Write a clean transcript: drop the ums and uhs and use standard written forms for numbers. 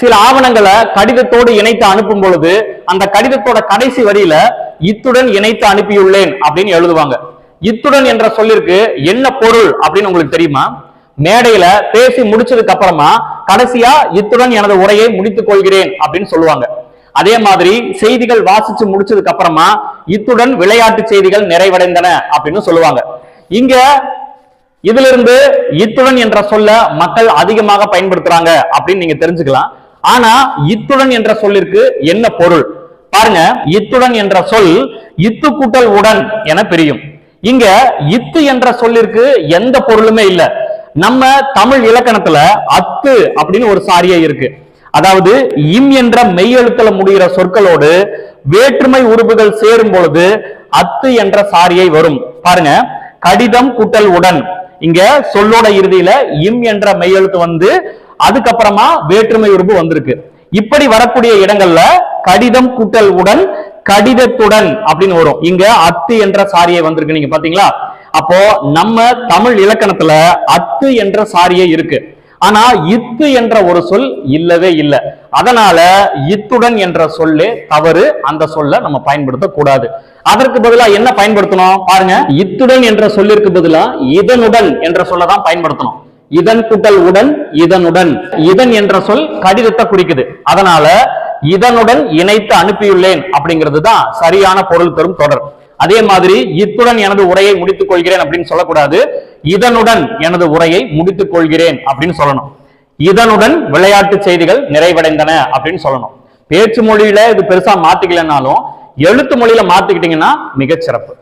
சில ஆவணங்களை கடிதத்தோடு இணைத்து அனுப்பும் பொழுது அந்த கடிதத்தோட கடைசி வரியில இத்துடன் இணைத்து அனுப்பியுள்ளேன் அப்படின்னு எழுதுவாங்க. இத்துடன் என்ற சொல்லிற்கு என்ன பொருள் அப்படின்னு உங்களுக்கு தெரியுமா? மேடையில பேசி முடிச்சதுக்கு அப்புறமா கடைசியா இத்துடன் எனது உரையை முடித்துக் கொள்கிறேன் அப்படின்னு சொல்லுவாங்க. அதே மாதிரி செய்திகள் வாசிச்சு முடிச்சதுக்கு அப்புறமா இத்துடன் விளையாட்டு செய்திகள் நிறைவடைந்தன அப்படின்னு சொல்லுவாங்க. இங்க இதிலிருந்து இத்துடன் என்ற சொல்ல மக்கள் அதிகமாக பயன்படுத்துறாங்க அப்படின்னு நீங்க தெரிஞ்சுக்கலாம். ஆனா இத்துடன் என்ற சொல்லிற்கு என்ன பொருள் பாருங்க. இத்துடன் என்ற சொல் இத்து கூட்டல் உடன் என பிரியும். இங்க இத்து என்ற சொல்லிற்கு எந்த பொருளுமே இல்ல. நம்ம தமிழ் இலக்கணத்துல அத்து அப்படின்னு ஒரு சாரியை இருக்கு. அதாவது இம் என்ற மெய்யெழுத்துல முடிகிற சொற்களோடு வேற்றுமை உறுப்புகள் சேரும் பொழுது அத்து என்ற சாரியை வரும். பாருங்க, கடிதம் கூட்டல் உடன், இங்க சொல்லோட இறுதியில இம் என்ற மெய்யெழுத்து வந்து அதுக்கப்புறமா வேற்றுமை உறுப்பு வந்திருக்கு. இப்படி வரக்கூடிய இடங்கள்ல கடிதம் கூட்டல் உடன் கடிதத்துடன் அப்படின்னு வரும். இங்க அத்து என்ற சாரியை வந்திருக்கு, நீங்க பாத்தீங்களா? அப்போ நம்ம தமிழ் இலக்கணத்துல அத்து என்ற சாரியை இருக்கு. ஆனா இத்து என்ற ஒரு சொல் இல்லவே இல்லை. அதனால இத்துடன் என்ற சொல்லே தவறு. அந்த சொல்ல நம்ம பயன்படுத்த கூடாது. அதற்கு பதிலா என்ன பயன்படுத்தணும் பாருங்க. இத்துடன் என்ற சொல்லிற்கு பதிலா இதனுடன் என்ற சொல்லதான் பயன்படுத்தணும். இதன் கூட்டல் உடன் இதனுடன். இதன் என்ற சொல் கடிதத்தை குறிக்குது. அதனால இதனுடன் இணைத்து அனுப்பியுள்ளேன் அப்படிங்கிறது தான் சரியான பொருள் தரும் தொடர். அதே மாதிரி இத்துடன் எனது உரையை முடித்துக் கொள்கிறேன் அப்படின்னு சொல்லக்கூடாது. இதனுடன் எனது உரையை முடித்துக் கொள்கிறேன் அப்படின்னு சொல்லணும். இதனுடன் விளையாட்டு செய்திகள் நிறைவடைந்தன அப்படின்னு சொல்லணும். பேச்சு மொழியில இது பெருசா மாத்திக்கலனாலும் எழுத்து மொழியில மாத்திக்கிட்டீங்கன்னா மிகச்சிறப்பு.